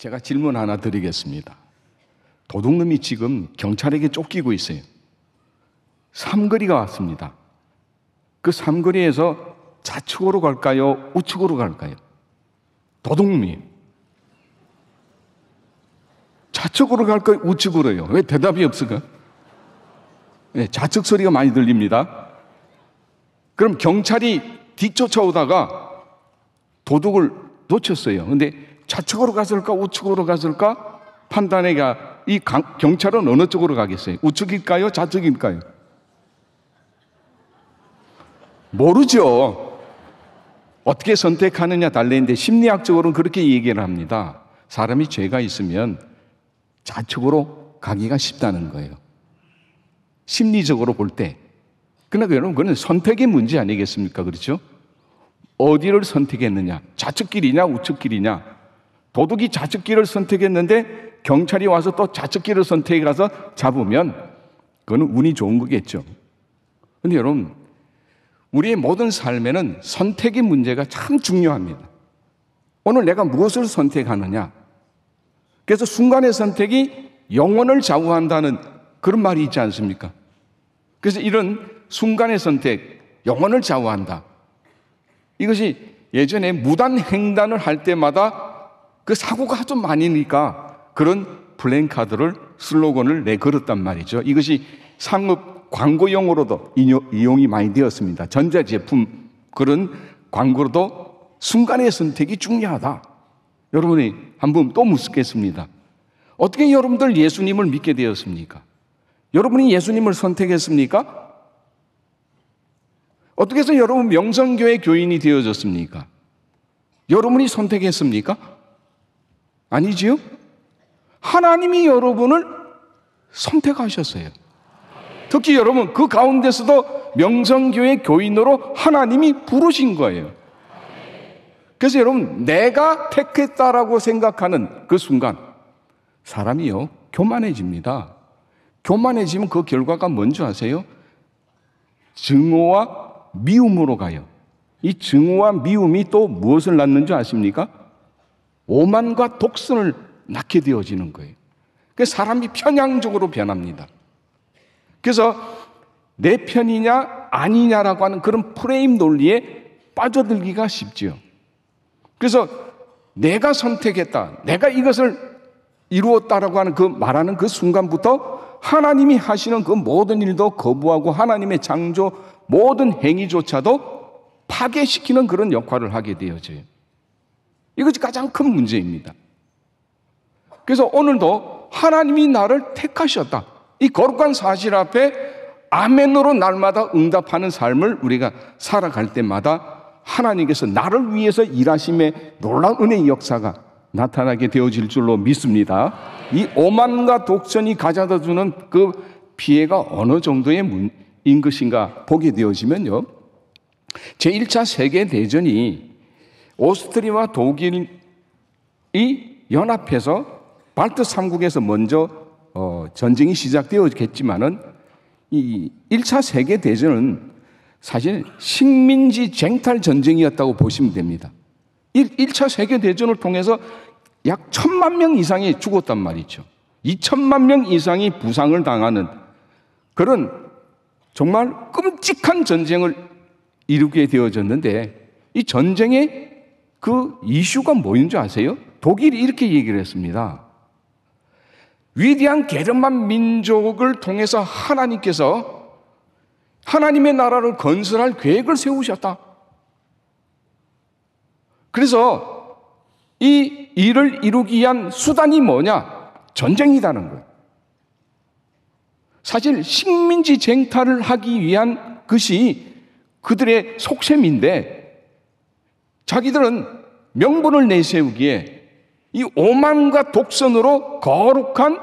제가 질문 하나 드리겠습니다. 도둑놈이 지금 경찰에게 쫓기고 있어요. 삼거리가 왔습니다. 그 삼거리에서 좌측으로 갈까요? 우측으로 갈까요? 도둑놈이 좌측으로 갈까요? 우측으로요? 왜 대답이 없을까요? 네, 좌측 소리가 많이 들립니다. 그럼 경찰이 뒤쫓아오다가 도둑을 놓쳤어요. 근데 좌측으로 갔을까? 우측으로 갔을까? 판단해가 이 경찰은 어느 쪽으로 가겠어요? 우측일까요? 좌측일까요? 모르죠. 어떻게 선택하느냐 달라있는데 심리학적으로는 그렇게 얘기를 합니다. 사람이 죄가 있으면 좌측으로 가기가 쉽다는 거예요. 심리적으로 볼 때. 그러나 여러분, 그건 선택의 문제 아니겠습니까? 그렇죠? 어디를 선택했느냐? 좌측길이냐, 우측길이냐? 도둑이 좌측길을 선택했는데 경찰이 와서 또 좌측길을 선택해 가서 잡으면 그건 운이 좋은 거겠죠. 그런데 여러분, 우리의 모든 삶에는 선택의 문제가 참 중요합니다. 오늘 내가 무엇을 선택하느냐? 그래서 순간의 선택이 영혼을 좌우한다는 그런 말이 있지 않습니까? 그래서 이런 순간의 선택, 영혼을 좌우한다. 이것이 예전에 무단횡단을 할 때마다 그 사고가 아주 많으니까 그런 플랜카드를, 슬로건을 내걸었단 말이죠. 이것이 상업 광고용으로도 이용이 많이 되었습니다. 전자제품 그런 광고로도 순간의 선택이 중요하다. 여러분이 한번 또 묻겠습니다. 어떻게 여러분들 예수님을 믿게 되었습니까? 여러분이 예수님을 선택했습니까? 어떻게 해서 여러분 명성교회 교인이 되어졌습니까? 여러분이 선택했습니까? 아니지요? 하나님이 여러분을 선택하셨어요. 특히 여러분 그 가운데서도 명성교회 교인으로 하나님이 부르신 거예요. 그래서 여러분 내가 택했다라고 생각하는 그 순간 사람이요 교만해집니다. 교만해지면 그 결과가 뭔지 아세요? 증오와 미움으로 가요. 이 증오와 미움이 또 무엇을 낳는 줄 아십니까? 오만과 독선을 낳게 되어지는 거예요. 그래서 사람이 편향적으로 변합니다. 그래서 내 편이냐 아니냐라고 하는 그런 프레임 논리에 빠져들기가 쉽지요. 그래서 내가 선택했다, 내가 이것을 이루었다라고 하는 그 말하는 그 순간부터 하나님이 하시는 그 모든 일도 거부하고 하나님의 창조 모든 행위조차도 파괴시키는 그런 역할을 하게 되어져요. 이것이 가장 큰 문제입니다. 그래서 오늘도 하나님이 나를 택하셨다. 이 거룩한 사실 앞에 아멘으로 날마다 응답하는 삶을 우리가 살아갈 때마다 하나님께서 나를 위해서 일하심의 놀라운 은혜의 역사가 나타나게 되어질 줄로 믿습니다. 이 오만과 독선이 가져다 주는 그 피해가 어느 정도의 문인 것인가 보게 되어지면요, 제1차 세계대전이 오스트리아와 독일이 연합해서 발트 3국에서 먼저 전쟁이 시작되었겠지만은 이 1차 세계대전은 사실 식민지 쟁탈 전쟁이었다고 보시면 됩니다. 1차 세계대전을 통해서 약 1,000만 명 이상이 죽었단 말이죠. 2,000만 명 이상이 부상을 당하는 그런 정말 끔찍한 전쟁을 이루게 되어졌는데, 이 전쟁의 그 이슈가 뭐인 줄 아세요? 독일이 이렇게 얘기를 했습니다. 위대한 게르만 민족을 통해서 하나님께서 하나님의 나라를 건설할 계획을 세우셨다. 그래서 이 일을 이루기 위한 수단이 뭐냐? 전쟁이라는 거예요. 사실 식민지 쟁탈을 하기 위한 것이 그들의 속셈인데, 자기들은 명분을 내세우기에 이 오만과 독선으로 거룩한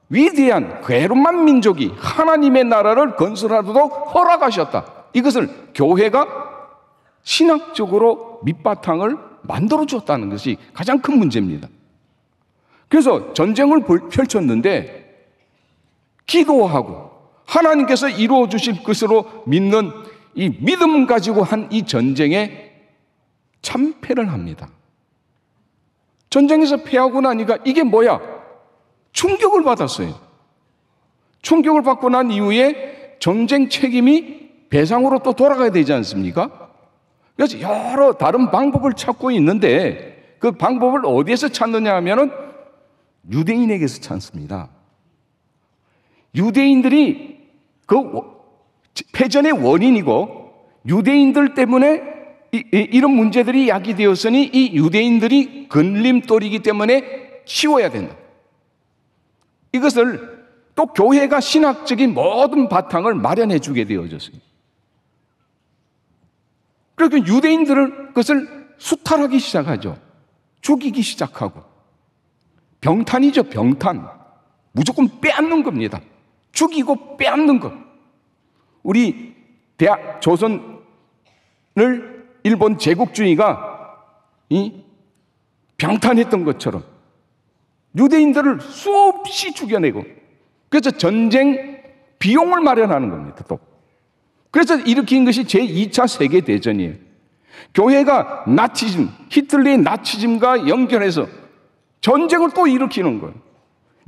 위대한 게르만 민족이 하나님의 나라를 건설하도록 허락하셨다. 이것을 교회가 신학적으로 밑바탕을 만들어줬다는 것이 가장 큰 문제입니다. 그래서 전쟁을 펼쳤는데 기도하고 하나님께서 이루어 주실 것으로 믿는 이 믿음 가지고 한 이 전쟁에 참패를 합니다. 전쟁에서 패하고 나니까 이게 뭐야? 충격을 받았어요. 충격을 받고 난 이후에 전쟁 책임이 배상으로 또 돌아가야 되지 않습니까? 그래서 여러 다른 방법을 찾고 있는데 그 방법을 어디에서 찾느냐 하면은 유대인에게서 찾습니다. 유대인들이 그 패전의 원인이고 유대인들 때문에 이런 문제들이 야기되었으니 이 유대인들이 걸림돌이기 때문에 치워야 된다. 이것을 또 교회가 신학적인 모든 바탕을 마련해 주게 되어졌어요. 그러니까 유대인들은 그것을 수탈하기 시작하죠. 죽이기 시작하고. 병탄이죠, 병탄. 무조건 빼앗는 겁니다. 죽이고 빼앗는 것. 우리 조선을 일본 제국주의가 병탄했던 것처럼 유대인들을 수없이 죽여내고 그래서 전쟁 비용을 마련하는 겁니다. 또 그래서 일으킨 것이 제2차 세계대전이에요. 교회가 나치즘, 히틀러의 나치즘과 연결해서 전쟁을 또 일으키는 거예요.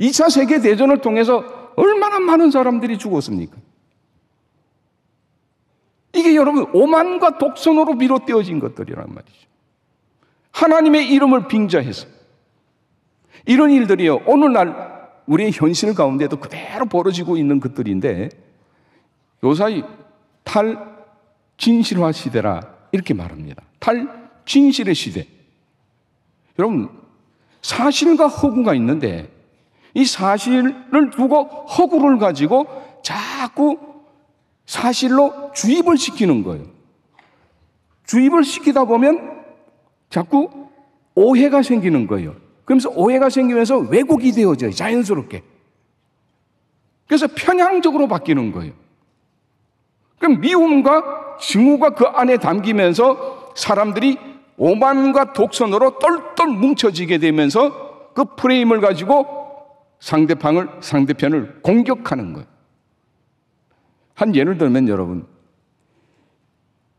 2차 세계대전을 통해서 얼마나 많은 사람들이 죽었습니까? 이게 여러분 오만과 독선으로 비롯되어진 것들이란 말이죠. 하나님의 이름을 빙자해서 이런 일들이요 오늘날 우리의 현실 가운데도 그대로 벌어지고 있는 것들인데 요사이 탈진실화 시대라 이렇게 말합니다. 탈진실의 시대. 여러분 사실과 허구가 있는데 이 사실을 두고 허구를 가지고 자꾸 사실로 주입을 시키는 거예요. 주입을 시키다 보면 자꾸 오해가 생기는 거예요. 그러면서 오해가 생기면서 왜곡이 되어져요. 자연스럽게. 그래서 편향적으로 바뀌는 거예요. 그럼 미움과 증오가 그 안에 담기면서 사람들이 오만과 독선으로 똘똘 뭉쳐지게 되면서 그 프레임을 가지고 상대편을 공격하는 거예요. 한 예를 들면 여러분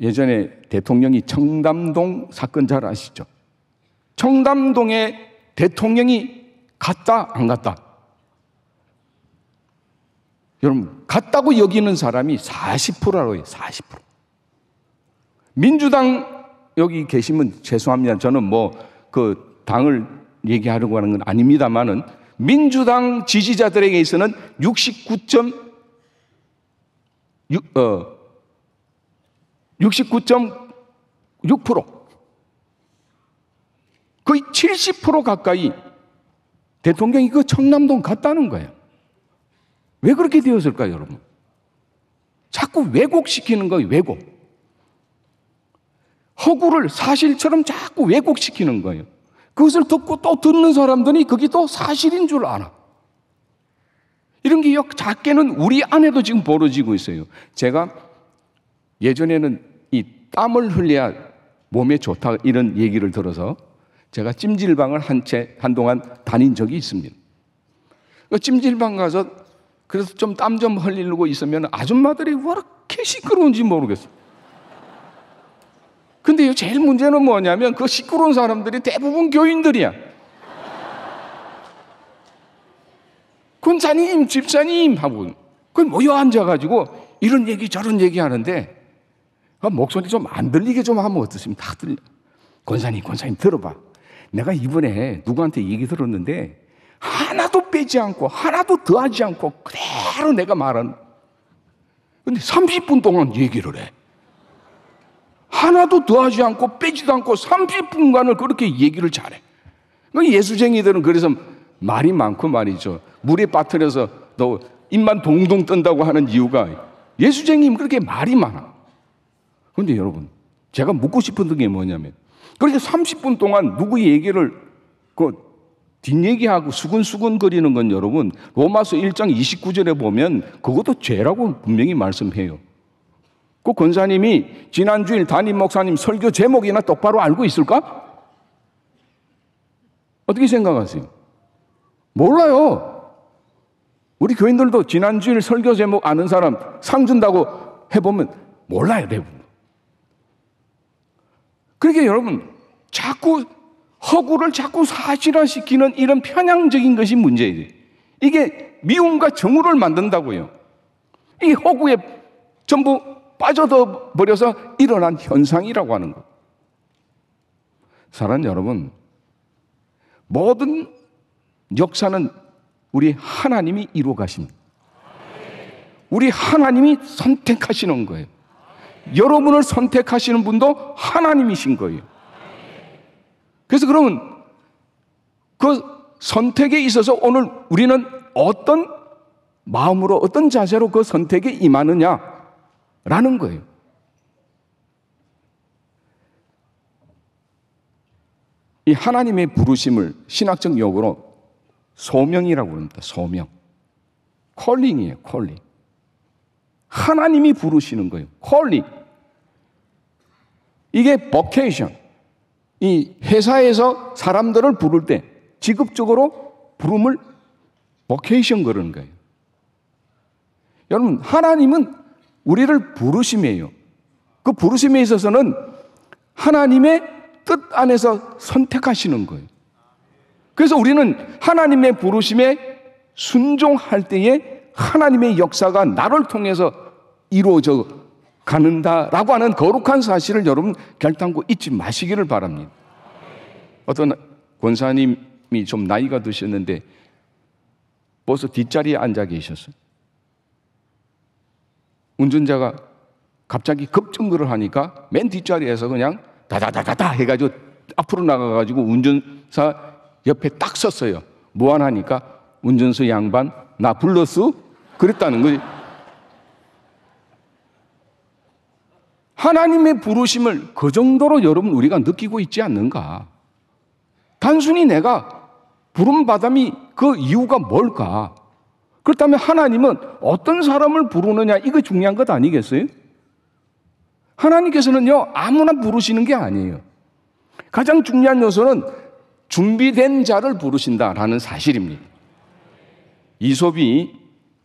예전에 대통령이 청담동 사건 잘 아시죠? 청담동에 대통령이 갔다 안 갔다? 여러분 갔다고 여기는 사람이 40%라고 해요. 40%. 민주당 여기 계시면 죄송합니다. 저는 뭐 그 당을 얘기하려고 하는 건 아닙니다만은 민주당 지지자들에게서는 69.6% 거의 70% 가까이 대통령이 그 청남동 갔다는 거예요. 왜 그렇게 되었을까요, 여러분? 자꾸 왜곡시키는 거예요, 왜곡. 허구를 사실처럼 자꾸 왜곡시키는 거예요. 그것을 듣고 또 듣는 사람들이 그게 또 사실인 줄 알아. 이런 게 작게는 우리 안에도 지금 벌어지고 있어요. 제가 예전에는 이 땀을 흘려야 몸에 좋다 이런 얘기를 들어서 제가 찜질방을 한동안 다닌 적이 있습니다. 찜질방 가서 그래서 좀 땀 좀 흘리려고 있으면 아줌마들이 왜 이렇게 시끄러운지 모르겠어요. 근데 제일 문제는 뭐냐면 그 시끄러운 사람들이 대부분 교인들이야. 권사님, 집사님 하고 그걸 모여 앉아가지고 이런 얘기 저런 얘기 하는데 목소리 좀 안 들리게 좀 하면 어떻습니까? 다 들려. 권사님 들어봐. 내가 이번에 누구한테 얘기 들었는데 하나도 빼지 않고 하나도 더하지 않고 그대로 내가 말한. 근데 30분 동안 얘기를 해. 하나도 더하지 않고 빼지도 않고 30분간을 그렇게 얘기를 잘해. 예수쟁이들은 그래서 말이 많고 말이죠. 물에 빠뜨려서 너 입만 동동 뜬다고 하는 이유가 예수쟁이는 그렇게 말이 많아. 그런데 여러분 제가 묻고 싶은 게 뭐냐면 그렇게 30분 동안 누구의 얘기를 뒷얘기하고 수근수근 거리는 건 여러분 로마서 1장 29절에 보면 그것도 죄라고 분명히 말씀해요. 그 권사님이 지난주일 담임 목사님 설교 제목이나 똑바로 알고 있을까? 어떻게 생각하세요? 몰라요. 우리 교인들도 지난주일 설교 제목 아는 사람 상 준다고 해보면 몰라요, 대부분. 그러니까 여러분 자꾸 허구를 자꾸 사실화시키는 이런 편향적인 것이 문제예요. 이게 미움과 정오를 만든다고요. 이 허구에 전부 빠져들어 버려서 일어난 현상이라고 하는 것. 사랑하는 여러분, 모든 역사는 우리 하나님이 이루어 가십니다. 우리 하나님이 선택하시는 거예요. 여러분을 선택하시는 분도 하나님이신 거예요. 그래서 그러면 그 선택에 있어서 오늘 우리는 어떤 마음으로, 어떤 자세로 그 선택에 임하느냐라는 거예요. 이 하나님의 부르심을 신학적 용어로 소명이라고 합니다. 소명. 콜링이에요. 콜링. 하나님이 부르시는 거예요. 콜링. 이게 버케이션. 이 회사에서 사람들을 부를 때 직업적으로 부름을 버케이션 그러는 거예요. 여러분, 하나님은 우리를 부르심이에요. 그 부르심에 있어서는 하나님의 뜻 안에서 선택하시는 거예요. 그래서 우리는 하나님의 부르심에 순종할 때에 하나님의 역사가 나를 통해서 이루어져 가는다라고 하는 거룩한 사실을 여러분 결단코 잊지 마시기를 바랍니다. 어떤 권사님이 좀 나이가 드셨는데 벌써 뒷자리에 앉아 계셨어요. 운전자가 갑자기 급정거를 하니까 맨 뒷자리에서 그냥 다다다다다 해가지고 앞으로 나가가지고 운전사 옆에 딱 섰어요. 무안하니까 운전수 양반 나 불렀어? 그랬다는 거지. 하나님의 부르심을 그 정도로 여러분 우리가 느끼고 있지 않는가? 단순히 내가 부름받음이 그 이유가 뭘까? 그렇다면 하나님은 어떤 사람을 부르느냐 이거 중요한 것 아니겠어요? 하나님께서는요 아무나 부르시는 게 아니에요. 가장 중요한 요소는 준비된 자를 부르신다라는 사실입니다. 이솝이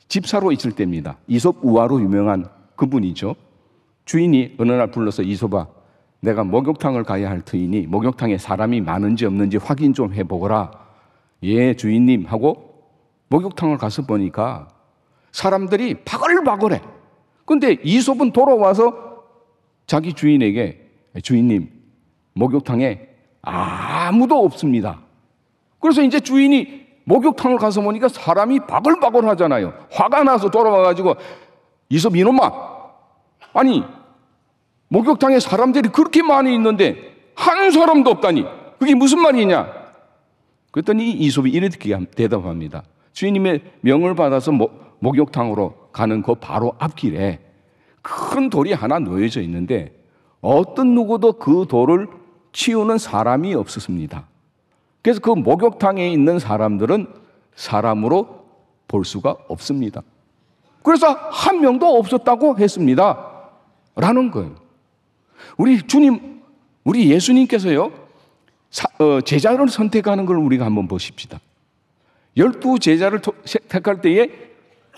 집사로 있을 때입니다. 이솝 우화로 유명한 그분이죠. 주인이 어느 날 불러서 이솝아 내가 목욕탕을 가야 할 터이니 목욕탕에 사람이 많은지 없는지 확인 좀 해보거라. 예 주인님 하고 목욕탕을 가서 보니까 사람들이 바글바글해. 근데 이솝은 돌아와서 자기 주인에게 주인님 목욕탕에 아무도 없습니다. 그래서 이제 주인이 목욕탕을 가서 보니까 사람이 바글바글 하잖아요. 화가 나서 돌아와가지고 이솝 이놈아 아니 목욕탕에 사람들이 그렇게 많이 있는데 한 사람도 없다니 그게 무슨 말이냐? 그랬더니 이솝이 이렇게 대답합니다. 주인님의 명을 받아서 목욕탕으로 가는 그 바로 앞길에 큰 돌이 하나 놓여져 있는데 어떤 누구도 그 돌을 치우는 사람이 없었습니다. 그래서 그 목욕탕에 있는 사람들은 사람으로 볼 수가 없습니다. 그래서 한 명도 없었다고 했습니다. 라는 거예요. 우리 주님, 우리 예수님께서요, 제자를 선택하는 걸 우리가 한번 보십시다. 12제자를 택할 때에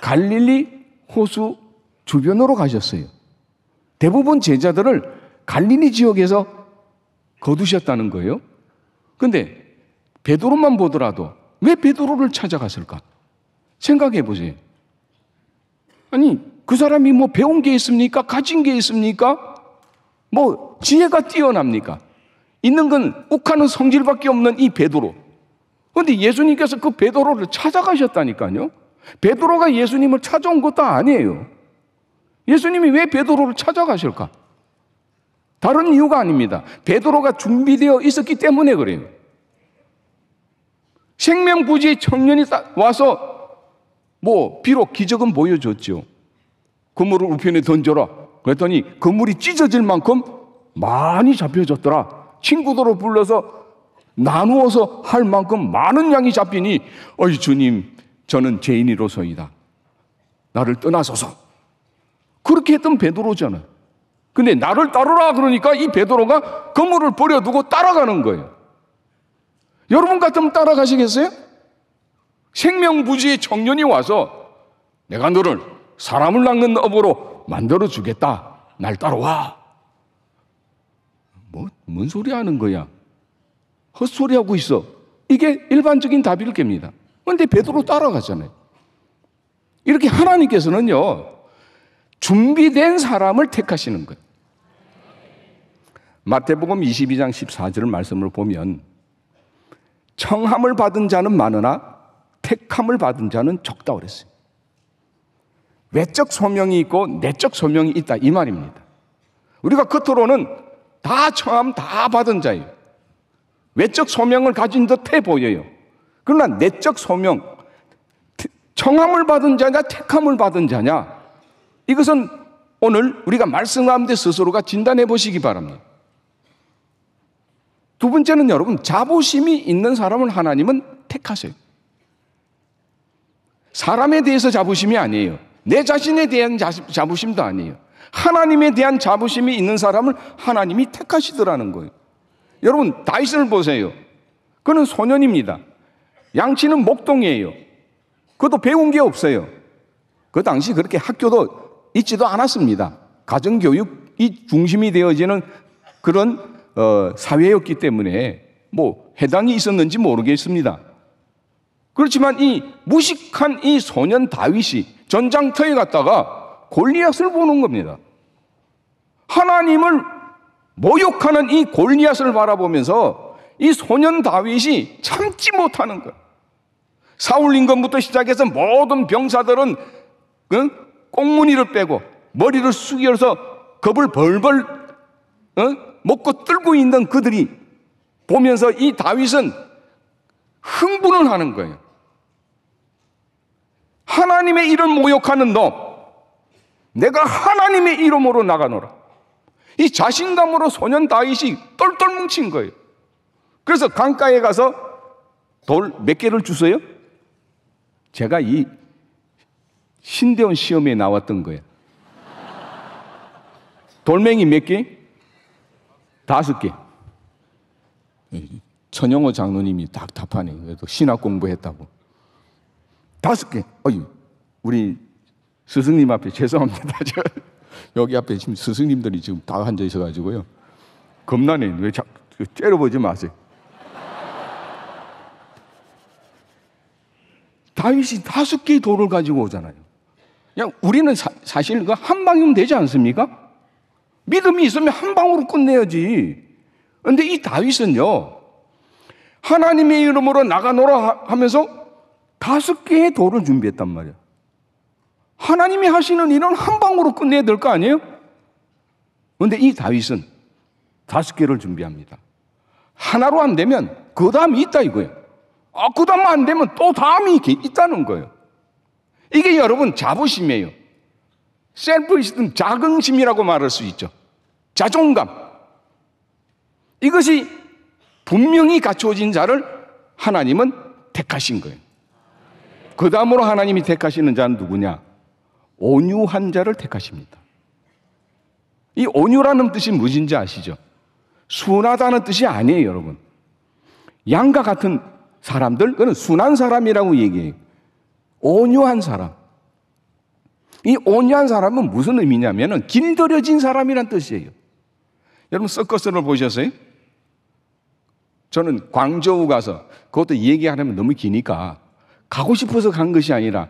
갈릴리 호수 주변으로 가셨어요. 대부분 제자들을 갈릴리 지역에서 거두셨다는 거예요. 근데 베드로만 보더라도 왜 베드로를 찾아갔을까? 생각해 보세요. 아니, 그 사람이 뭐 배운 게 있습니까? 가진 게 있습니까? 뭐 지혜가 뛰어납니까? 있는 건 욱하는 성질밖에 없는 이 베드로. 그런데 예수님께서 그 베드로를 찾아가셨다니까요. 베드로가 예수님을 찾아온 것도 아니에요. 예수님이 왜 베드로를 찾아가실까? 다른 이유가 아닙니다. 베드로가 준비되어 있었기 때문에 그래요. 생명부지의 청년이 와서 뭐 비록 기적은 보여줬죠. 그물을 우편에 던져라. 그랬더니 그물이 찢어질 만큼 많이 잡혀졌더라. 친구들을 불러서 나누어서 할 만큼 많은 양이 잡히니 어이 주님 저는 죄인이로소이다. 나를 떠나소서. 그렇게 했던 베드로잖아요. 근데 나를 따르라 그러니까 이 베드로가 그물을 버려두고 따라가는 거예요. 여러분 같으면 따라가시겠어요? 생명부지의 청년이 와서 내가 너를 사람을 낚는 업으로 만들어주겠다. 날 따라와. 뭔 소리 하는 거야? 헛소리하고 있어. 이게 일반적인 답일 겁니다. 그런데 베드로 따라가잖아요. 이렇게 하나님께서는요, 준비된 사람을 택하시는 거예요. 마태복음 22장 14절 말씀을 보면 청함을 받은 자는 많으나 택함을 받은 자는 적다 그랬어요. 외적 소명이 있고 내적 소명이 있다 이 말입니다. 우리가 겉으로는 다 청함 다 받은 자예요. 외적 소명을 가진 듯해 보여요. 그러나 내적 소명, 청함을 받은 자냐 택함을 받은 자냐, 이것은 오늘 우리가 말씀 가운데 스스로가 진단해 보시기 바랍니다. 두 번째는 여러분, 자부심이 있는 사람을 하나님은 택하세요. 사람에 대해서 자부심이 아니에요. 내 자신에 대한 자부심도 아니에요. 하나님에 대한 자부심이 있는 사람을 하나님이 택하시더라는 거예요. 여러분, 다윗을 보세요. 그는 소년입니다. 양치는 목동이에요. 그것도 배운 게 없어요. 그 당시 그렇게 학교도 있지도 않았습니다. 가정교육이 중심이 되어지는 그런 사회였기 때문에 뭐 해당이 있었는지 모르겠습니다. 그렇지만 이 무식한 이 소년 다윗이 전장터에 갔다가 골리앗을 보는 겁니다. 하나님을 모욕하는 이 골리앗을 바라보면서 이 소년 다윗이 참지 못하는 거예요. 사울 임금부터 시작해서 모든 병사들은 꽁무니를 빼고 머리를 숙여서 겁을 벌벌 먹고 떨고 있는 그들이 보면서 이 다윗은 흥분을 하는 거예요. 하나님의 이름 모욕하는 너, 내가 하나님의 이름으로 나가노라. 이 자신감으로 소년 다윗이 똘똘 뭉친 거예요. 그래서 강가에 가서 돌 몇 개를 주세요? 제가 이 신대원 시험에 나왔던 거예요. 돌멩이 몇 개? 5개. 천영호 장로님이 답답하네. 그래도 신학 공부했다고. 5개. 우리 스승님 앞에 죄송합니다. 여기 앞에 지금 스승님들이 지금 다 앉아 있어가지고요. 겁나네. 왜 째려보지 마세요. 다윗이 5개의 돌을 가지고 오잖아요. 그냥 우리는 사실 한 방이면 되지 않습니까? 믿음이 있으면 한 방으로 끝내야지. 그런데 이 다윗은요, 하나님의 이름으로 나가노라 하면서 5개의 돌을 준비했단 말이에요. 하나님이 하시는 일은 한 방으로 끝내야 될 거 아니에요? 그런데 이 다윗은 5개를 준비합니다. 하나로 안 되면 그 다음이 있다 이거예요. 그 다음 안 되면 또 다음이 있다는 거예요. 이게 여러분 자부심이에요. 셀프이스템, 자긍심이라고 말할 수 있죠. 자존감. 이것이 분명히 갖춰진 자를 하나님은 택하신 거예요. 그 다음으로 하나님이 택하시는 자는 누구냐? 온유한 자를 택하십니다. 이 온유라는 뜻이 무엇인지 아시죠? 순하다는 뜻이 아니에요, 여러분. 양과 같은 사람들, 그건 순한 사람이라고 얘기해요. 온유한 사람. 이 온유한 사람은 무슨 의미냐면은 길들여진 사람이란 뜻이에요. 여러분 서커스를 보셨어요? 저는 광저우 가서, 그것도 얘기하려면 너무 기니까 가고 싶어서 간 것이 아니라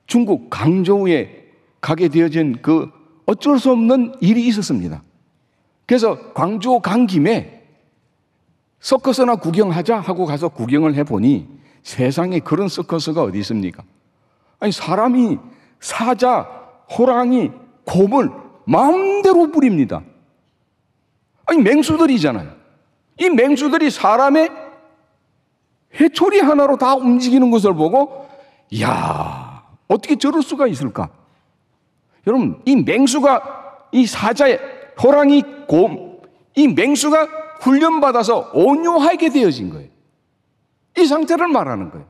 중국 광저우에 가게 되어진 그 어쩔 수 없는 일이 있었습니다. 그래서 광저우 간 김에 서커스나 구경하자 하고 가서 구경을 해보니 세상에 그런 서커스가 어디 있습니까? 아니 사람이 사자, 호랑이, 곰을 마음대로 부립니다. 아니 맹수들이잖아요. 이 맹수들이 사람의 회초리 하나로 다 움직이는 것을 보고 이야 어떻게 저럴 수가 있을까? 여러분 이 맹수가 이 사자의 호랑이, 곰, 이 맹수가 훈련받아서 온유하게 되어진 거예요. 이 상태를 말하는 거예요.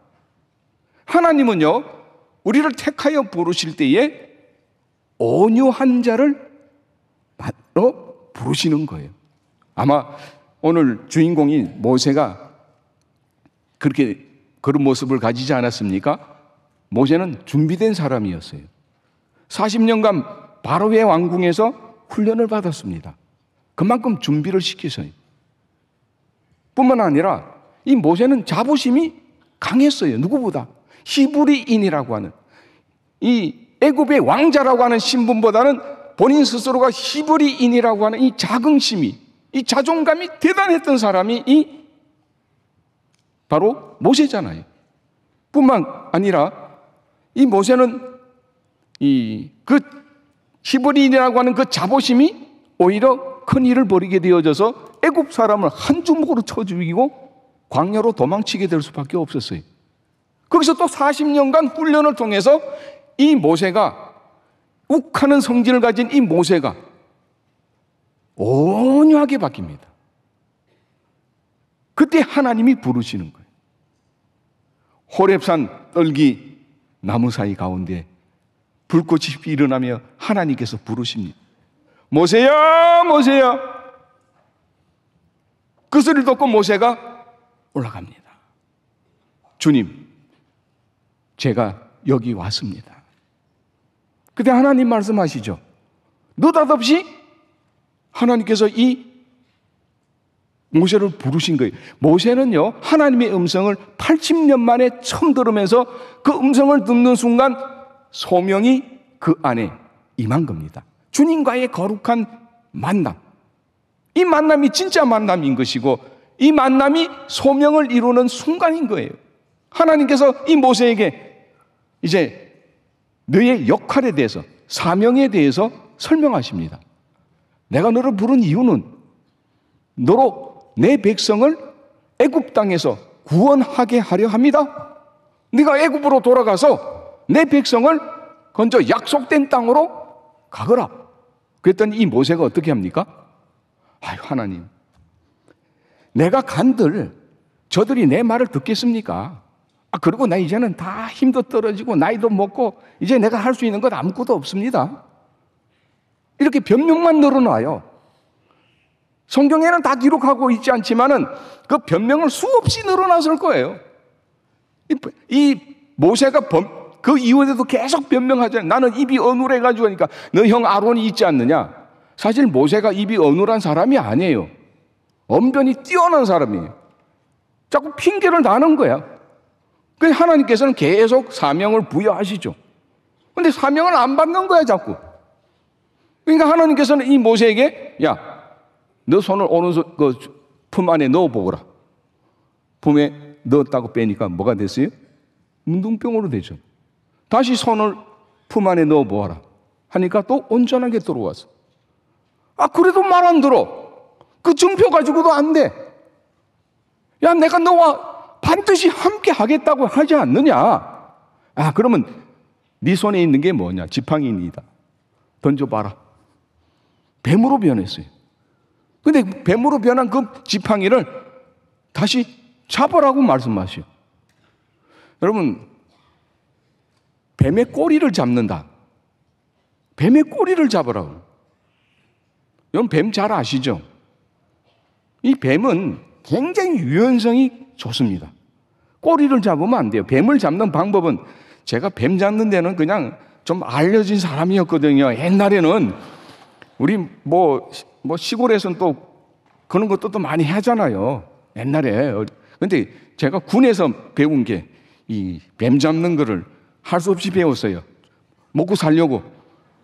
하나님은요 우리를 택하여 부르실 때에 온유한 자를 부르시는 거예요. 아마 오늘 주인공이 모세가 그렇게 그런 모습을 가지지 않았습니까? 모세는 준비된 사람이었어요. 40년간 바로의 왕궁에서 훈련을 받았습니다. 그만큼 준비를 시키서요. 뿐만 아니라 이 모세는 자부심이 강했어요. 누구보다. 히브리인이라고 하는 이 애굽의 왕자라고 하는 신분보다는 본인 스스로가 히브리인이라고 하는 이 자긍심이, 이 자존감이 대단했던 사람이 이 바로 모세잖아요. 뿐만 아니라 이 모세는 그 히브리인이라고 하는 그 자부심이 오히려 큰 일을 벌이게 되어져서 애굽 사람을 한 주먹으로 쳐 죽이고 광야로 도망치게 될 수밖에 없었어요. 거기서 또 40년간 훈련을 통해서 이 모세가, 욱하는 성질을 가진 이 모세가 온유하게 바뀝니다. 그때 하나님이 부르시는 거예요. 호렙산 떨기 나무 사이 가운데 불꽃이 일어나며 하나님께서 부르십니다. 모세야, 모세야. 그 소리를 듣고 모세가 올라갑니다. 주님, 제가 여기 왔습니다. 그때 하나님 말씀하시죠. 느닷없이 하나님께서 이 모세를 부르신 거예요. 모세는요, 하나님의 음성을 80년 만에 처음 들으면서 그 음성을 듣는 순간 소명이 그 안에 임한 겁니다. 주님과의 거룩한 만남. 이 만남이 진짜 만남인 것이고 이 만남이 소명을 이루는 순간인 거예요. 하나님께서 이 모세에게 이제 너의 역할에 대해서, 사명에 대해서 설명하십니다. 내가 너를 부른 이유는 너로 내 백성을 애굽 땅에서 구원하게 하려 합니다. 네가 애굽으로 돌아가서 내 백성을 먼저 약속된 땅으로 가거라. 그랬더니 이 모세가 어떻게 합니까? 아유, 하나님, 내가 간들 저들이 내 말을 듣겠습니까? 그리고 나 이제는 다 힘도 떨어지고 나이도 먹고 이제 내가 할 수 있는 것 아무것도 없습니다. 이렇게 변명만 늘어나요. 성경에는 다 기록하고 있지 않지만은 그 변명을 수없이 늘어났을 거예요. 이 모세가 그 이후에도 계속 변명하잖아요. 나는 입이 어눌해가지고 하니까 너 형 아론이 있지 않느냐? 사실 모세가 입이 어눌한 사람이 아니에요. 언변이 뛰어난 사람이에요. 자꾸 핑계를 다는 거야. 그래서 하나님께서는 계속 사명을 부여하시죠. 근데 사명을 안 받는 거야, 자꾸. 그러니까 하나님께서는 이 모세에게, 야, 너 손을 오른손 품 안에 넣어보거라. 품에 넣었다고 빼니까 뭐가 됐어요? 문둥병으로 되죠. 다시 손을 품 안에 넣어보아라 하니까 또 온전하게 들어왔어. 그래도 말 안 들어. 그 증표 가지고도 안 돼. 야, 내가 너와 반드시 함께 하겠다고 하지 않느냐? 그러면 네 손에 있는 게 뭐냐? 지팡이니다. 던져봐라. 뱀으로 변했어요. 근데 뱀으로 변한 그 지팡이를 다시 잡으라고 말씀하셔요. 여러분, 뱀의 꼬리를 잡는다. 뱀의 꼬리를 잡으라고. 여러분, 뱀 잘 아시죠? 이 뱀은 굉장히 유연성이 좋습니다. 꼬리를 잡으면 안 돼요. 뱀을 잡는 방법은, 제가 뱀 잡는 데는 그냥 좀 알려진 사람이었거든요. 옛날에는 우리 뭐 시골에서는 또 그런 것도 또 많이 하잖아요. 옛날에. 근데 제가 군에서 배운 게 이 뱀 잡는 거를 할 수 없이 배웠어요. 먹고 살려고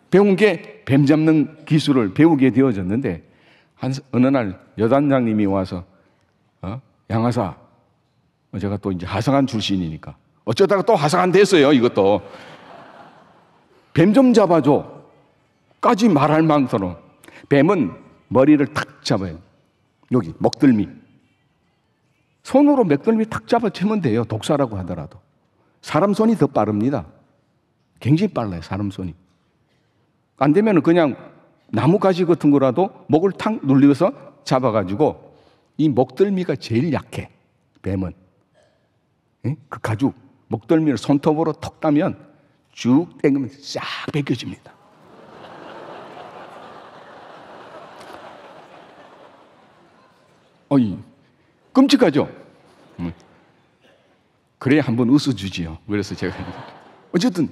배운 게 뱀 잡는 기술을 배우게 되어졌는데, 어느 날 여단장님이 와서 양하사, 제가 또 이제 하사관 출신이니까 어쩌다가 또 하사관 됐어요. 이것도 뱀 좀 잡아줘 까지 말할 만큼 뱀은 머리를 탁 잡아요. 여기 목덜미, 손으로 목덜미 탁 잡아채면 돼요. 독사라고 하더라도. 사람 손이 더 빠릅니다. 굉장히 빨라요, 사람 손이. 안 되면 그냥 나뭇가지 같은 거라도 목을 탁 눌려서 잡아가지고, 이 목덜미가 제일 약해, 뱀은. 그 가죽, 목덜미를 손톱으로 턱 따면 쭉 당기면 싹 벗겨집니다. 끔찍하죠? 그래야 한번 웃어주지요. 그래서 제가 어쨌든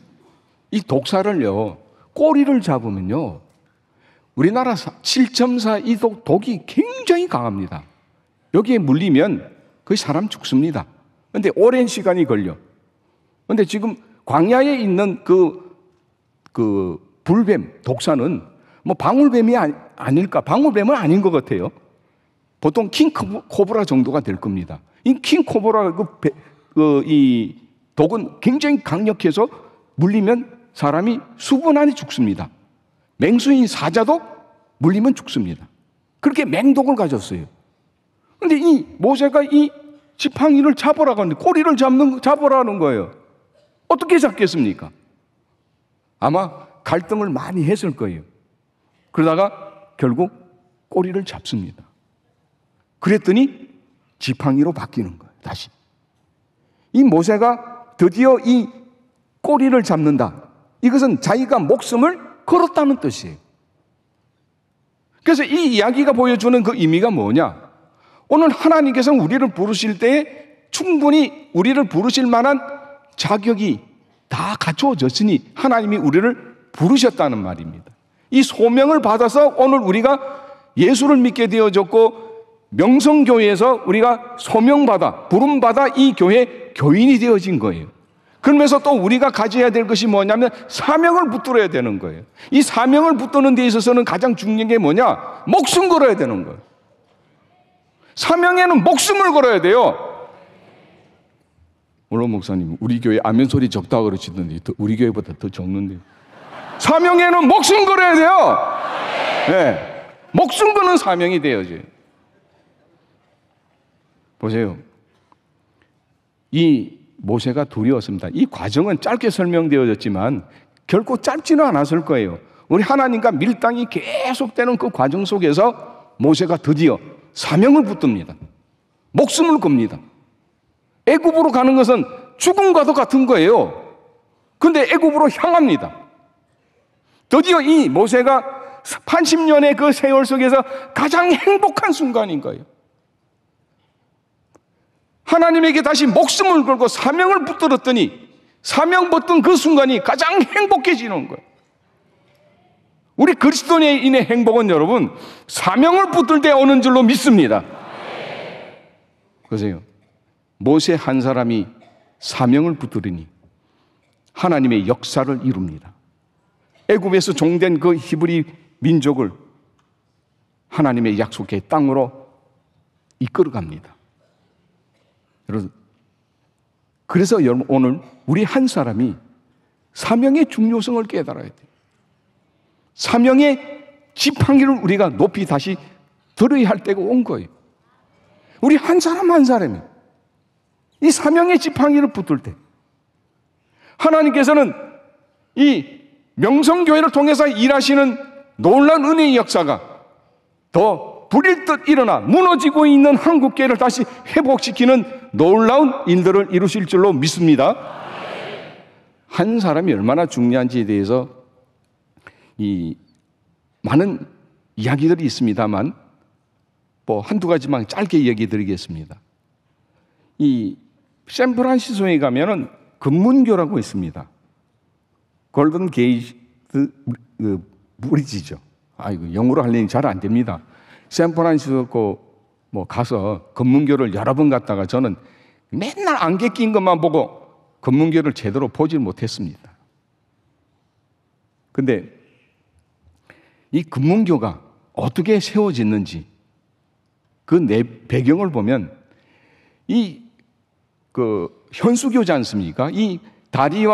이 독사를요, 꼬리를 잡으면요, 우리나라 7.4 이 독이 굉장히 강합니다. 여기에 물리면 그 사람 죽습니다. 근데 오랜 시간이 걸려. 근데 지금 광야에 있는 그 불뱀, 독사는 뭐 방울뱀이 아닐까? 방울뱀은 아닌 것 같아요. 보통 킹코브라 정도가 될 겁니다. 이 킹코브라 이 독은 굉장히 강력해서 물리면 사람이 수분 안에 죽습니다. 맹수인 사자도 물리면 죽습니다. 그렇게 맹독을 가졌어요. 그런데 이 모세가 이 지팡이를 잡으라고 하는데 꼬리를 잡으라는 거예요. 어떻게 잡겠습니까? 아마 갈등을 많이 했을 거예요. 그러다가 결국 꼬리를 잡습니다. 그랬더니 지팡이로 바뀌는 거예요. 다시. 이 모세가 드디어 이 꼬리를 잡는다. 이것은 자기가 목숨을 걸었다는 뜻이에요. 그래서 이 이야기가 보여주는 그 의미가 뭐냐? 오늘 하나님께서 우리를 부르실 때에 충분히 우리를 부르실 만한 자격이 다 갖추어졌으니 하나님이 우리를 부르셨다는 말입니다. 이 소명을 받아서 오늘 우리가 예수를 믿게 되어졌고 명성교회에서 우리가 소명받아 부름받아 이 교회 교인이 되어진 거예요. 그러면서 또 우리가 가져야 될 것이 뭐냐면 사명을 붙들어야 되는 거예요. 이 사명을 붙드는 데 있어서는 가장 중요한 게 뭐냐? 목숨 걸어야 되는 거예요. 사명에는 목숨을 걸어야 돼요. 물론 목사님 우리 교회 아멘 소리 적다고 그러시던데 우리 교회보다 더 적는데 사명에는 목숨 걸어야 돼요. 네. 목숨 거는 사명이 되어져요. 보세요. 이 모세가 두려웠습니다. 이 과정은 짧게 설명되어졌지만 결코 짧지는 않았을 거예요. 우리 하나님과 밀당이 계속되는 그 과정 속에서 모세가 드디어 사명을 붙듭니다. 목숨을 겁니다. 애굽으로 가는 것은 죽음과도 같은 거예요. 그런데 애굽으로 향합니다. 드디어 이 모세가 80년의 그 세월 속에서 가장 행복한 순간인 거예요. 하나님에게 다시 목숨을 걸고 사명을 붙들었더니 사명 붙든 그 순간이 가장 행복해지는 거예요. 우리 그리스도인의 행복은 여러분 사명을 붙들 때 오는 줄로 믿습니다. 보세요. 모세 한 사람이 사명을 붙들으니 하나님의 역사를 이룹니다. 애굽에서 종된 그 히브리 민족을 하나님의 약속의 땅으로 이끌어갑니다. 여러분, 그래서 여러분 오늘 우리 한 사람이 사명의 중요성을 깨달아야 돼요. 사명의 지팡이를 우리가 높이 다시 들어야 할 때가 온 거예요. 우리 한 사람 한 사람이 이 사명의 지팡이를 붙들 때 하나님께서는 이 명성교회를 통해서 일하시는 놀라운 은혜의 역사가 더 불일 듯 일어나 무너지고 있는 한국교회를 다시 회복시키는 놀라운 일들을 이루실 줄로 믿습니다. 한 사람이 얼마나 중요한지에 대해서 이 많은 이야기들이 있습니다만 뭐 한두 가지만 짧게 얘기 드리겠습니다. 이 샌프란시스코에 가면은 금문교라고 있습니다. 골든 게이트 브리지죠. 아이고 영어로 하려니 잘 안 됩니다. 샌프란시스코 뭐 가서 금문교를 여러 번 갔다가 저는 맨날 안개 낀 것만 보고 금문교를 제대로 보질 못했습니다. 근데 이 금문교가 어떻게 세워졌는지 그 배경을 보면 이 현수교지 않습니까? 이 다리를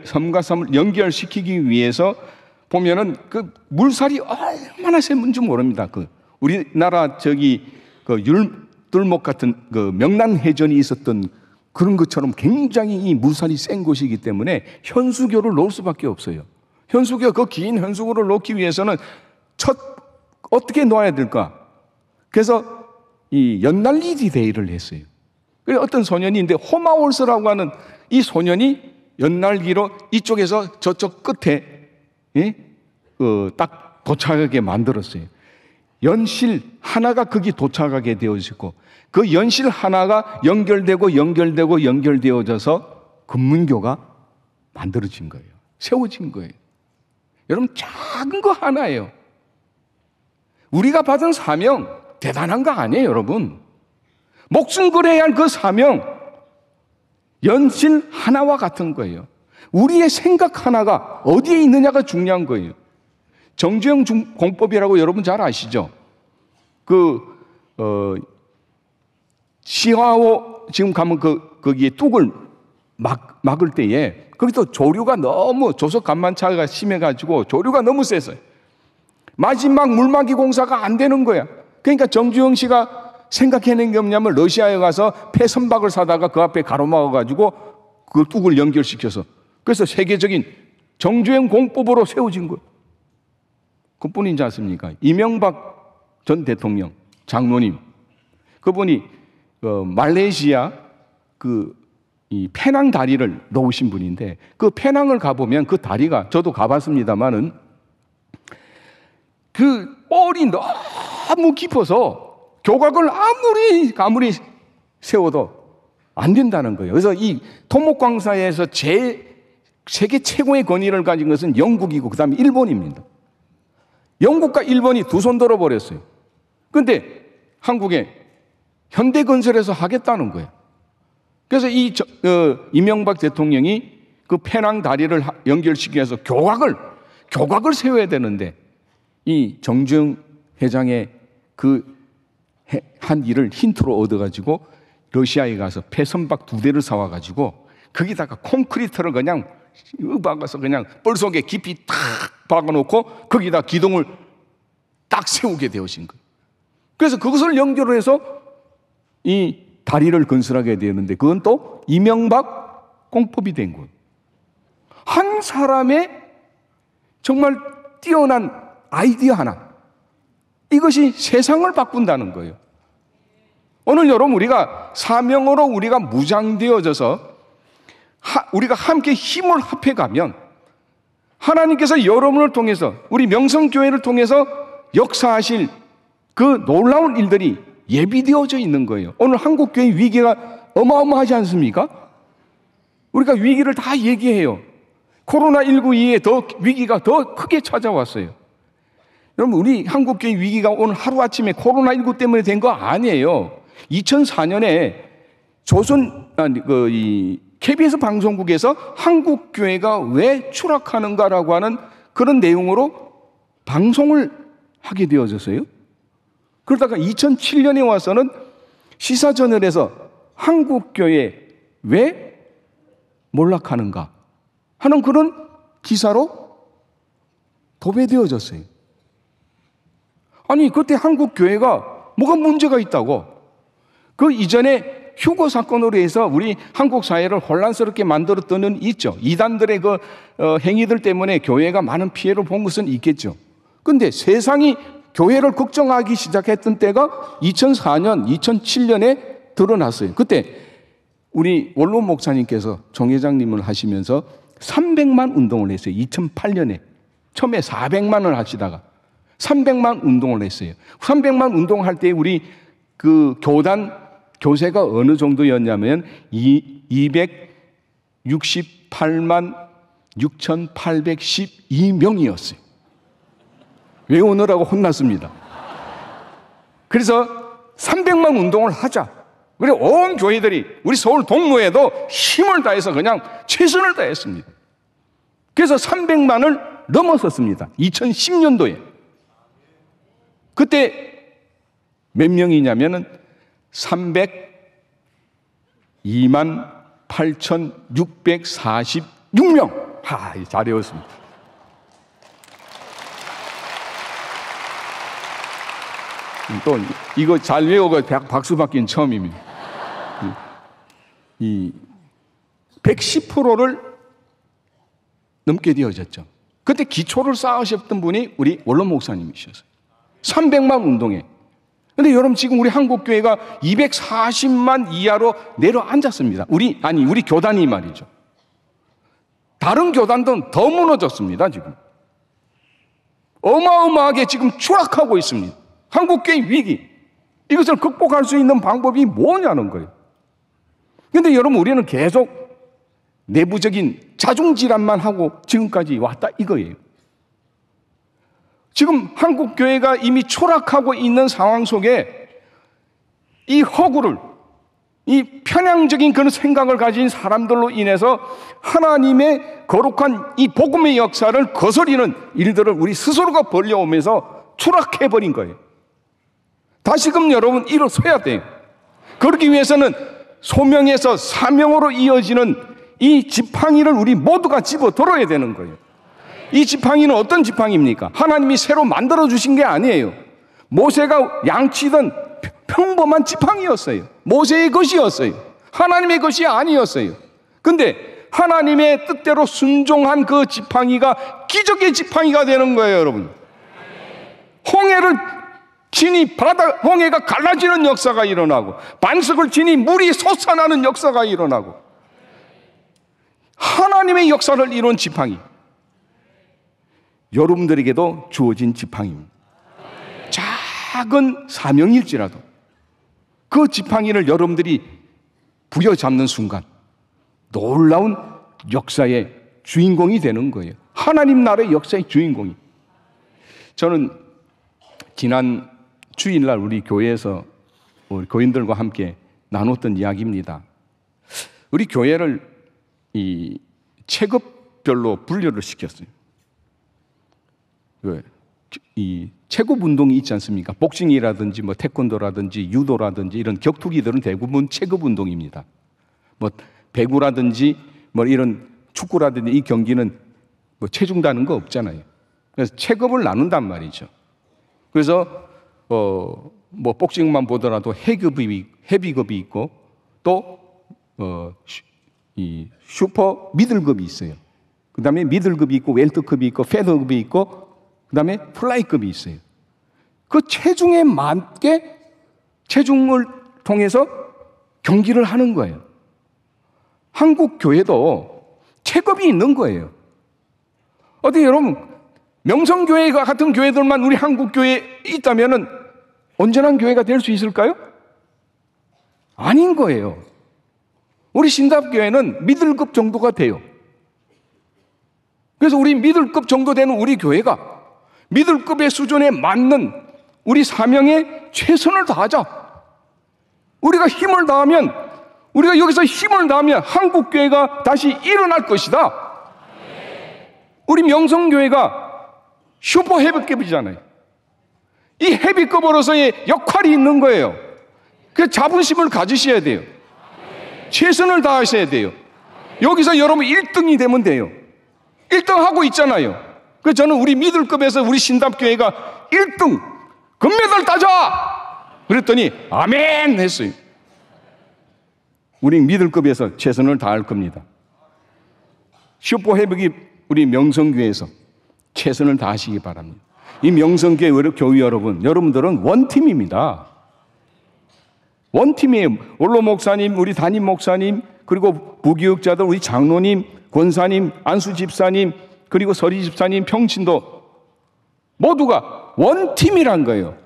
섬과 섬을 연결시키기 위해서 보면은 그 물살이 얼마나 샘은지 모릅니다. 우리나라 율들목 같은 명란해전이 있었던 그런 것처럼 굉장히 이 물살이 센 곳이기 때문에 현수교를 놓을 수밖에 없어요. 그 긴 현수교를 놓기 위해서는 어떻게 놓아야 될까? 그래서 이 연날리기 대회를 했어요. 그래서 어떤 소년인데 호마올스라고 하는 이 소년이 연날기로 이쪽에서 저쪽 끝에 딱 도착하게 만들었어요. 연실 하나가 거기 도착하게 되어지고 그 연실 하나가 연결되어져서 금문교가 만들어진 거예요. 세워진 거예요. 여러분 작은 거 하나예요. 우리가 받은 사명 대단한 거 아니에요, 여러분. 목숨 걸어야 할 그 사명, 연실 하나와 같은 거예요. 우리의 생각 하나가 어디에 있느냐가 중요한 거예요. 정주영 공법이라고 여러분 잘 아시죠? 시화호 지금 가면 거기에 뚝을 막을 때에 거기서 조류가 너무 조석 간만차가 심해가지고 조류가 너무 세서요. 마지막 물막이 공사가 안 되는 거야. 그러니까 정주영 씨가 생각해낸 게 없냐면 러시아에 가서 폐선박을 사다가 그 앞에 가로막아가지고 그 뚝을 연결시켜서 그래서 세계적인 정주행 공법으로 세워진 거예요. 그뿐이지 않습니까? 이명박 전 대통령 장로님, 그분이 말레이시아 이 페낭 다리를 놓으신 분인데 그 페낭을 가보면 그 다리가 저도 가봤습니다만은 그 뻘이 너무 깊어서 교각을 아무리 세워도 안 된다는 거예요. 그래서 이 토목광사에서 세계 최고의 권위를 가진 것은 영국이고 그 다음에 일본입니다. 영국과 일본이 두 손 들어버렸어요. 그런데 한국에 현대건설에서 하겠다는 거예요. 그래서 이명박 대통령이 그 페낭 다리를 연결시켜서 교각을 세워야 되는데 이 정주영 회장의 한 일을 힌트로 얻어가지고 러시아에 가서 폐선박 2대를 사와가지고 거기다가 콘크리트를 그냥 박아서 그냥 뻘 속에 깊이 탁 박아놓고 거기다 기둥을 딱 세우게 되어진 거예요. 그래서 그것을 연결을 해서 이 다리를 건설하게 되었는데 그건 또 이명박 공법이 된 거예요. 한 사람의 정말 뛰어난 아이디어 하나, 이것이 세상을 바꾼다는 거예요. 오늘 여러분 우리가 사명으로 우리가 무장되어져서 우리가 함께 힘을 합해가면 하나님께서 여러분을 통해서 우리 명성교회를 통해서 역사하실 그 놀라운 일들이 예비되어져 있는 거예요. 오늘 한국교회 위기가 어마어마하지 않습니까? 우리가 위기를 다 얘기해요. 코로나19 이후에 위기가 더 크게 찾아왔어요. 여러분 우리 한국교회 위기가 오늘 하루아침에 코로나19 때문에 된 거 아니에요. 2004년에 KBS 방송국에서 한국교회가 왜 추락하는가라고 하는 그런 내용으로 방송을 하게 되어졌어요. 그러다가 2007년에 와서는 시사저널에서 한국교회 왜 몰락하는가 하는 그런 기사로 도배되어졌어요. 아니 그때 한국교회가 뭐가 문제가 있다고? 그 이전에 휴거 사건으로 해서 우리 한국 사회를 혼란스럽게 만들었던 건 있죠. 이단들의 행위들 때문에 교회가 많은 피해를 본 것은 있겠죠. 그런데 세상이 교회를 걱정하기 시작했던 때가 2004년, 2007년에 드러났어요. 그때 우리 원로 목사님께서 총회장님을 하시면서 300만 운동을 했어요. 2008년에. 처음에 400만을 하시다가 300만 운동을 했어요. 300만 운동할 때 우리 그 교세가 어느 정도였냐면 268만 6,812명이었어요. 외우느라고 혼났습니다. 그래서 300만 운동을 하자. 그리고 온 교회들이 우리 서울 동무에도 힘을 다해서 그냥 최선을 다했습니다. 그래서 300만을 넘었었습니다. 2010년도에. 그때 몇 명이냐면은 302만 8,646명. 잘 외웠습니다. 또 이거 잘 외우고 박수 받기는 처음입니다. 이 110%를 넘게 되어졌죠. 그때 기초를 쌓으셨던 분이 우리 원로 목사님이셨어요. 300만 운동에. 근데 여러분 지금 우리 한국교회가 240만 이하로 내려앉았습니다. 우리 교단이 말이죠. 다른 교단들은 더 무너졌습니다, 지금. 어마어마하게 지금 추락하고 있습니다. 한국교회 위기. 이것을 극복할 수 있는 방법이 뭐냐는 거예요. 근데 여러분 우리는 계속 내부적인 자중질환만 하고 지금까지 왔다 이거예요. 지금 한국 교회가 이미 초락하고 있는 상황 속에 이 허구를, 이 편향적인 그런 생각을 가진 사람들로 인해서 하나님의 거룩한 이 복음의 역사를 거스리는 일들을 우리 스스로가 벌려오면서 추락해버린 거예요. 다시금 여러분 일어서야 돼요. 그러기 위해서는 소명에서 사명으로 이어지는 이 지팡이를 우리 모두가 집어들어야 되는 거예요. 이 지팡이는 어떤 지팡이입니까? 하나님이 새로 만들어주신 게 아니에요. 모세가 양치던 평범한 지팡이였어요. 모세의 것이었어요. 하나님의 것이 아니었어요. 근데 하나님의 뜻대로 순종한 그 지팡이가 기적의 지팡이가 되는 거예요, 여러분. 홍해를 치니 홍해가 갈라지는 역사가 일어나고, 반석을 치니 물이 솟아나는 역사가 일어나고, 하나님의 역사를 이룬 지팡이, 여러분들에게도 주어진 지팡이입니다. 작은 사명일지라도 그 지팡이를 여러분들이 부여잡는 순간 놀라운 역사의 주인공이 되는 거예요. 하나님 나라의 역사의 주인공이. 저는 지난 주일날 우리 교회에서 우리 교인들과 함께 나눴던 이야기입니다. 우리 교회를 이 체급별로 분류를 시켰어요. 이 체급 운동이 있지 않습니까? 복싱이라든지 뭐 태권도라든지 유도라든지 이런 격투기들은 대부분 체급 운동입니다. 뭐 배구라든지 뭐 이런 축구라든지 이 경기는 뭐 체중다는 거 없잖아요. 그래서 체급을 나눈단 말이죠. 그래서 뭐 복싱만 보더라도 헤비급이 있고 또 이 슈퍼 미들급이 있어요. 그다음에 미들급이 있고 웰터급이 있고 페더급이 있고 그다음에 플라이급이 있어요. 그 체중에 맞게 체중을 통해서 경기를 하는 거예요. 한국 교회도 체급이 있는 거예요. 어떻게 여러분 명성교회가 같은 교회들만 우리 한국 교회에 있다면은 온전한 교회가 될 수 있을까요? 아닌 거예요. 우리 신답교회는 미들급 정도가 돼요. 그래서 우리 미들급 정도 되는 우리 교회가 미들급의 수준에 맞는 우리 사명에 최선을 다하자. 우리가 힘을 다하면, 우리가 여기서 힘을 다하면 한국 교회가 다시 일어날 것이다. 우리 명성교회가 슈퍼 헤비급이잖아요. 이 헤비급으로서의 역할이 있는 거예요. 그 자부심을 가지셔야 돼요. 최선을 다하셔야 돼요. 여기서 여러분 1등이 되면 돼요. 1등 하고 있잖아요. 그래서 저는 우리 미들급에서 우리 신답교회가 1등 금메달 따자! 그랬더니 아멘 했어요. 우리 미들급에서 최선을 다할 겁니다. 슈퍼 헤비급 우리 명성교회에서 최선을 다하시기 바랍니다. 이 명성교회 교회 여러분들은 원팀입니다. 원팀이에요. 원로 목사님, 우리 담임 목사님, 그리고 부교육자들, 우리 장로님, 권사님, 안수 집사님, 그리고 서리 집사님, 평신도 모두가 원팀이란 거예요.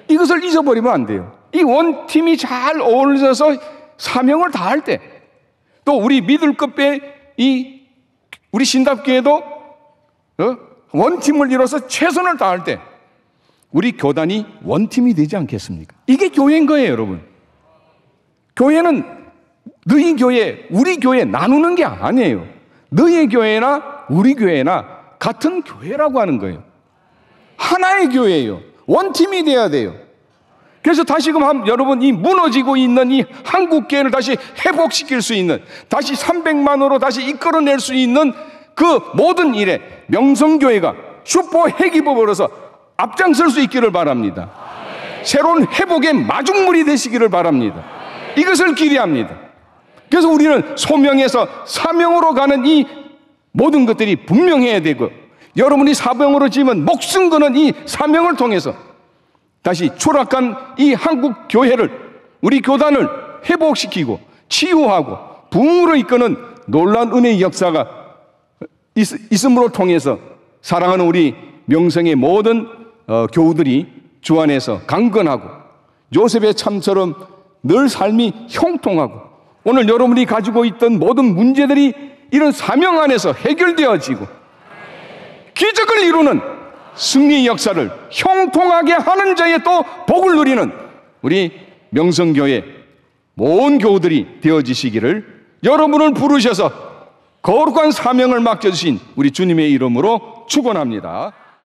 이것을 잊어버리면 안 돼요. 이 원팀이 잘 어울려서 사명을 다할 때, 또 우리 미들급의 우리 신답교회도 원팀을 이뤄서 최선을 다할 때 우리 교단이 원팀이 되지 않겠습니까? 이게 교회인 거예요, 여러분. 교회는 너희 교회, 우리 교회 나누는 게 아니에요. 너희 교회나 우리 교회나 같은 교회라고 하는 거예요. 하나의 교회예요. 원팀이 돼야 돼요. 그래서 다시금 여러분 이 무너지고 있는 이 한국 교회를 다시 회복시킬 수 있는, 다시 300만으로 다시 이끌어낼 수 있는 그 모든 일에 명성교회가 슈퍼 회기법으로서 앞장설 수 있기를 바랍니다. 새로운 회복의 마중물이 되시기를 바랍니다. 이것을 기대합니다. 그래서 우리는 소명에서 사명으로 가는 이 모든 것들이 분명해야 되고, 여러분이 사명으로 지으면 목숨 거는 이 사명을 통해서 다시 추락한 이 한국 교회를, 우리 교단을 회복시키고 치유하고 부흥으로 이끄는 놀라운 은혜의 역사가 있음으로 통해서 사랑하는 우리 명성의 모든 교우들이 주 안에서 강건하고 요셉의 참처럼 늘 삶이 형통하고, 오늘 여러분이 가지고 있던 모든 문제들이 이런 사명 안에서 해결되어지고 기적을 이루는 승리의 역사를 형통하게 하는 자의 또 복을 누리는 우리 명성교회 모든 교우들이 되어지시기를 여러분을 부르셔서 거룩한 사명을 맡겨주신 우리 주님의 이름으로 축원합니다.